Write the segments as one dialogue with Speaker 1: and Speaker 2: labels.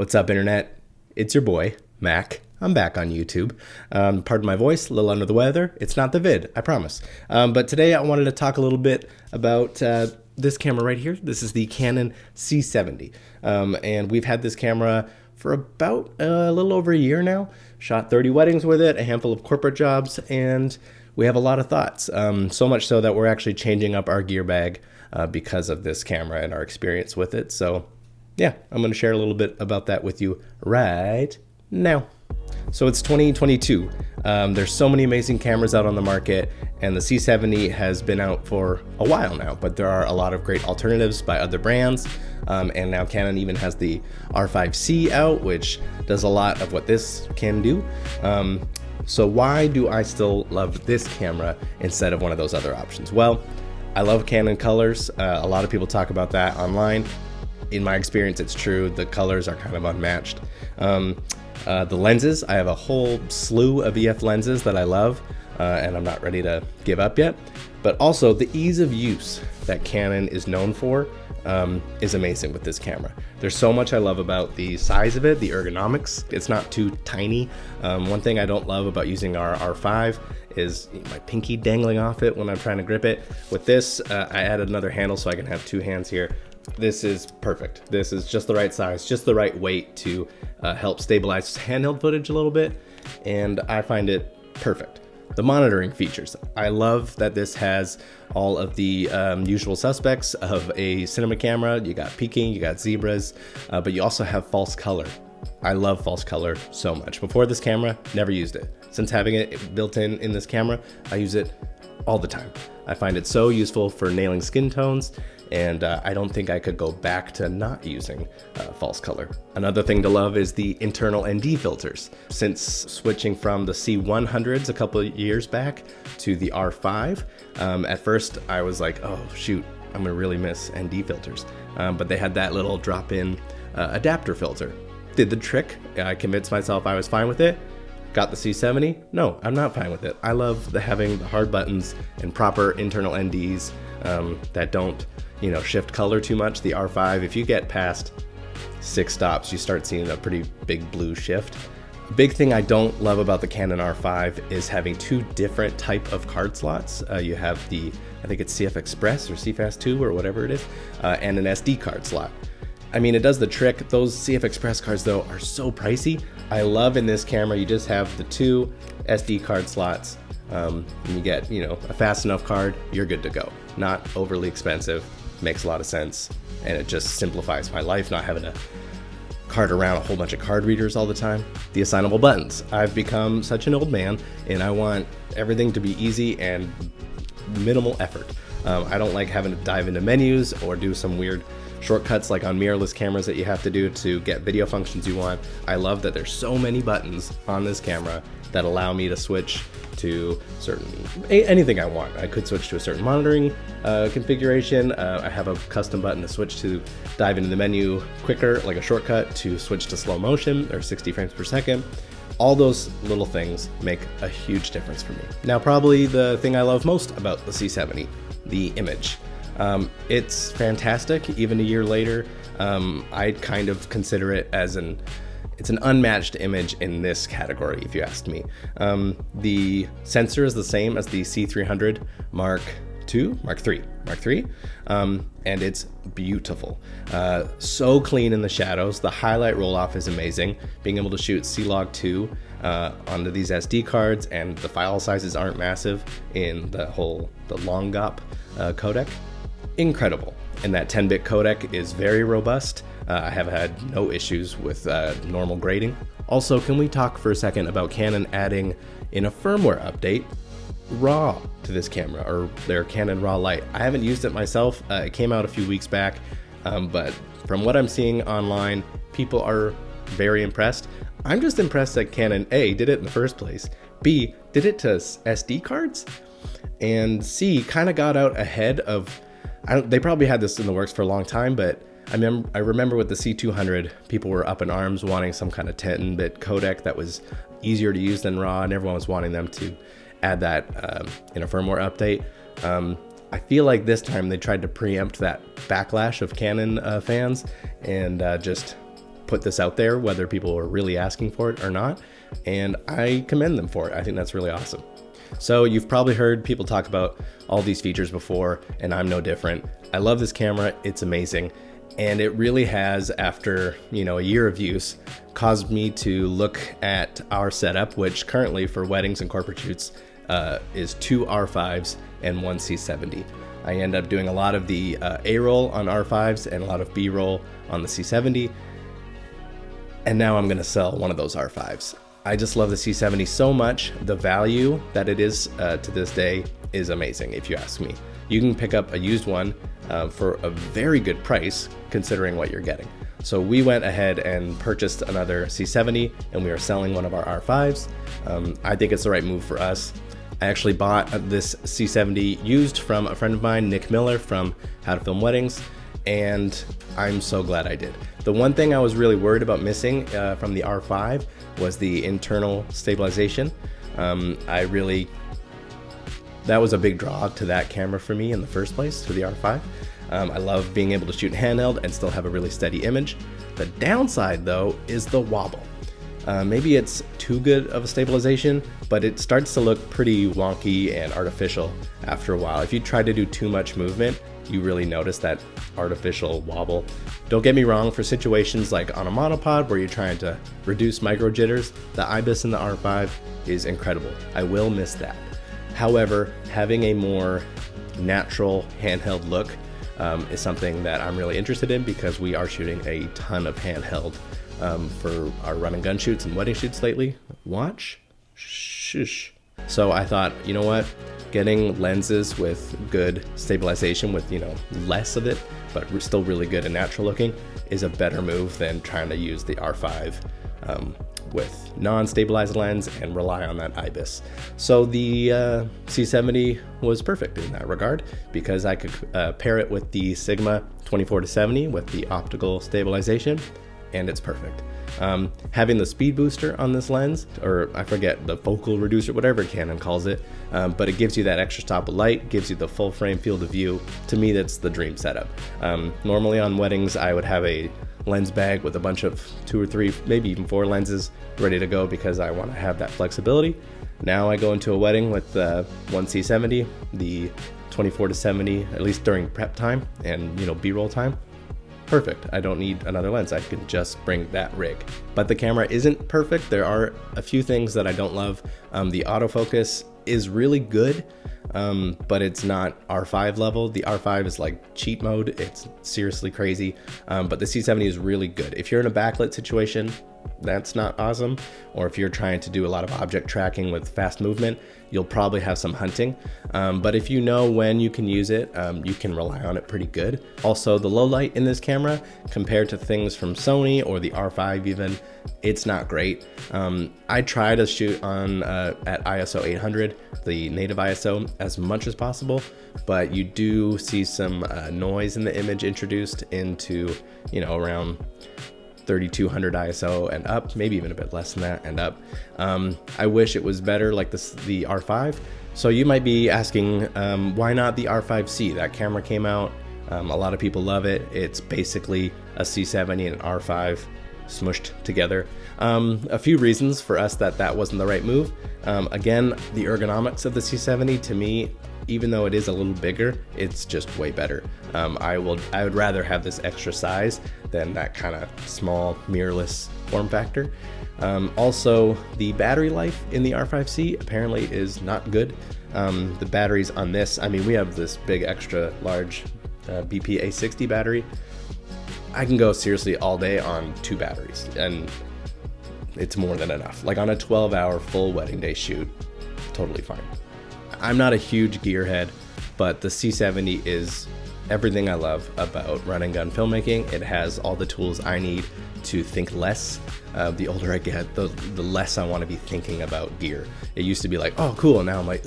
Speaker 1: What's up, Internet? It's your boy, Mac. I'm back on YouTube. Pardon my voice, a little under the weather. It's not the vid, I promise. But today I wanted to talk a little bit about this camera right here. This is the Canon C70. And we've had this camera for about a little over a year now. Shot 30 weddings with it, a handful of corporate jobs, and we have a lot of thoughts. So much so that we're actually changing up our gear bag because of this camera and our experience with it. So yeah, I'm going to share a little bit about that with you right now. So it's 2022. There's so many amazing cameras out on the market, and the C70 has been out for a while now, but there are a lot of great alternatives by other brands. And now Canon even has the R5C out, which does a lot of what this can do. So why do I still love this camera instead of one of those other options? Well, I love Canon colors. A lot of people talk about that online. In my experience, it's true. The colors are kind of unmatched. The lenses, I have a whole slew of EF lenses that I love, and I'm not ready to give up yet. But also the ease of use that Canon is known for is amazing with this camera. There's so much I love about the size of it, the ergonomics. It's not too tiny. One thing I don't love about using our R5 is my pinky dangling off it when I'm trying to grip it. With this, I added another handle so I can have two hands here. This is perfect. This is just the right size, just the right weight to help stabilize handheld footage a little bit, and I find it perfect. The monitoring features. I love that this has all of the usual suspects of a cinema camera. You got peaking, you got zebras, but you also have false color. I love false color so much. Before this camera, never used it. Since having it built in this camera, I use it all the time. I find it so useful for nailing skin tones, and I don't think I could go back to not using false color. Another thing to love is the internal ND filters. Since switching from the C100s a couple of years back to the R5, at first I was like, oh shoot, I'm gonna really miss ND filters. But they had that little drop-in adapter filter. Did the trick. I convinced myself I was fine with it. Got the C70? No, I'm not fine with it. I love having the hard buttons and proper internal NDs that don't, shift color too much. The R5, if you get past 6 stops, you start seeing a pretty big blue shift. A big thing I don't love about the Canon R5 is having two different type of card slots. You have I think it's CF Express or CFast 2 or whatever it is, and an SD card slot. I mean, it does the trick. Those CF Express cards, though, are so pricey. I love in this camera, you just have the two SD card slots, and you get, a fast enough card, you're good to go. Not overly expensive, makes a lot of sense, and it just simplifies my life, not having to cart around a whole bunch of card readers all the time. The assignable buttons. I've become such an old man, and I want everything to be easy and minimal effort. I don't like having to dive into menus or do some weird shortcuts like on mirrorless cameras that you have to do to get video functions you want. I love that there's so many buttons on this camera that allow me to switch to anything I want. I could switch to a certain monitoring configuration. I have a custom button to switch to dive into the menu quicker, like a shortcut to switch to slow motion or 60 frames per second. All those little things make a huge difference for me. Now, probably the thing I love most about the C70, the image. It's fantastic. Even a year later, I'd kind of consider it as it's an unmatched image in this category, if you asked me. The sensor is the same as the C300 Mark III, and it's beautiful. So clean in the shadows. The highlight roll-off is amazing. Being able to shoot C-Log 2 onto these SD cards, and the file sizes aren't massive in the long GOP codec. Incredible. And that 10-bit codec is very robust. I have had no issues with normal grading. Also, can we talk for a second about Canon adding in a firmware update RAW to this camera, or their Canon RAW Lite? I haven't used it myself. It came out a few weeks back, but from what I'm seeing online, people are very impressed. I'm just impressed that Canon A, did it in the first place, B, did it to SD cards, and C, kind of got out ahead of, they probably had this in the works for a long time, but I remember with the C200, people were up in arms wanting some kind of 10-bit codec that was easier to use than RAW, and everyone was wanting them to add that in a firmware update. I feel like this time they tried to preempt that backlash of Canon fans and just put this out there, whether people are really asking for it or not, and I commend them for it. I think that's really awesome. So you've probably heard people talk about all these features before, and I'm no different. I love this camera, it's amazing, and it really has, after a year of use, caused me to look at our setup, which currently for weddings and corporate shoots is 2 R5s and 1 C70. I end up doing a lot of the A-roll on R5s and a lot of B-roll on the C70, and now I'm gonna sell one of those R5s. I just love the C70 so much. The value that it is to this day is amazing, if you ask me. You can pick up a used one for a very good price considering what you're getting. So we went ahead and purchased another C70, and we are selling one of our R5s. I think it's the right move for us. I actually bought this C70 used from a friend of mine, Nick Miller from How to Film Weddings, and I'm so glad I did. The one thing I was really worried about missing from the R5 was the internal stabilization. That was a big draw to that camera for me in the first place, to the R5. I love being able to shoot handheld and still have a really steady image. The downside though is the wobble. Maybe it's too good of a stabilization, but it starts to look pretty wonky and artificial after a while. If you try to do too much movement, you really notice that artificial wobble. Don't get me wrong, for situations like on a monopod where you're trying to reduce micro jitters, the IBIS in the R5 is incredible. I will miss that. However, having a more natural handheld look is something that I'm really interested in, because we are shooting a ton of handheld for our run and gun shoots and wedding shoots lately. Watch. Shush. So I thought, you know what? Getting lenses with good stabilization with, less of it, but still really good and natural looking is a better move than trying to use the R5 with non-stabilized lens and rely on that IBIS. So the C70 was perfect in that regard, because I could pair it with the Sigma 24-70 with the optical stabilization, and it's perfect. Having the speed booster on this lens, or I forget, the focal reducer, whatever Canon calls it, but it gives you that extra stop of light, gives you the full frame field of view. To me, that's the dream setup. Normally on weddings, I would have a lens bag with a bunch of 2 or 3, maybe even 4 lenses ready to go, because I want to have that flexibility. Now I go into a wedding with one C70, the 24-70, at least during prep time and B-roll time. Perfect. I don't need another lens. I can just bring that rig. But the camera isn't perfect. There are a few things that I don't love. The autofocus is really good, but it's not R5 level. The R5 is like cheat mode. It's seriously crazy. But the C70 is really good. If you're in a backlit situation, that's not awesome. Or if you're trying to do a lot of object tracking with fast movement, you'll probably have some hunting. But if you know when you can use it, you can rely on it pretty good. Also, the low light in this camera compared to things from Sony or the R5 even, it's not great. I try to shoot on at ISO 800, the native ISO, as much as possible, but you do see some noise in the image introduced into, around 3200 ISO and up, maybe even a bit less than that and up. I wish it was better like this, the R5. So you might be asking, why not the R5C? That camera came out, a lot of people love it. It's basically a C70 and an R5 smushed together. A few reasons for us that wasn't the right move. Again, the ergonomics of the C70 to me, even though it is a little bigger, it's just way better. I would rather have this extra size than that kind of small mirrorless form factor. Also, the battery life in the R5C apparently is not good. The batteries on this, we have this big extra large BP A60 battery. I can go seriously all day on 2 batteries, and it's more than enough. Like on a 12-hour full wedding day shoot, totally fine. I'm not a huge gearhead, but the C70 is everything I love about run and gun filmmaking. It has all the tools I need to think less. The older I get, the less I want to be thinking about gear. It used to be like, oh cool, now I'm like,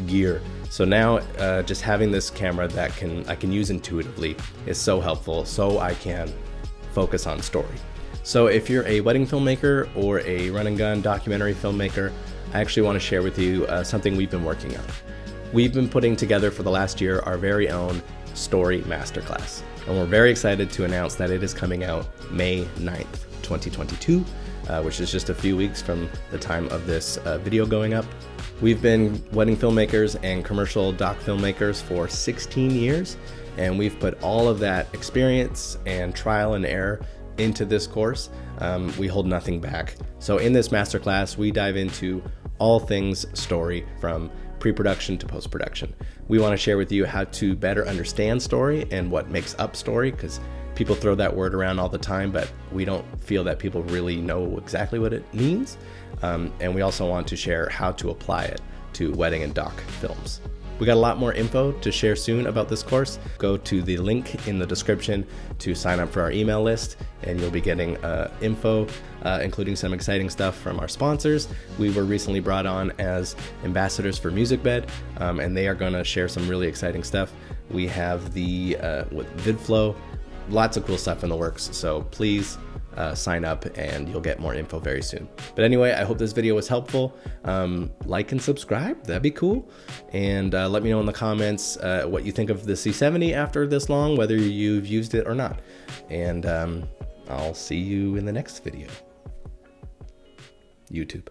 Speaker 1: gear. So now just having this camera that I can use intuitively is so helpful, so I can focus on story. So if you're a wedding filmmaker or a run and gun documentary filmmaker, I actually want to share with you something we've been working on. We've been putting together for the last year our very own Story Masterclass. And we're very excited to announce that it is coming out May 9th, 2022, which is just a few weeks from the time of this video going up. We've been wedding filmmakers and commercial doc filmmakers for 16 years, and we've put all of that experience and trial and error into this course. We hold nothing back. So in this masterclass, we dive into all things story, from pre-production to post-production. We want to share with you how to better understand story and what makes up story, because people throw that word around all the time, but we don't feel that people really know exactly what it means. And we also want to share how to apply it to wedding and doc films. We got a lot more info to share soon about this course. Go to the link in the description to sign up for our email list, and you'll be getting info, including some exciting stuff from our sponsors. We were recently brought on as ambassadors for MusicBed, and they are going to share some really exciting stuff. We have the with VidFlow, lots of cool stuff in the works, so please sign up and you'll get more info very soon. But anyway, I hope this video was helpful. Like and subscribe, that'd be cool. And let me know in the comments what you think of the C70 after this long, whether you've used it or not. And I'll see you in the next video. YouTube.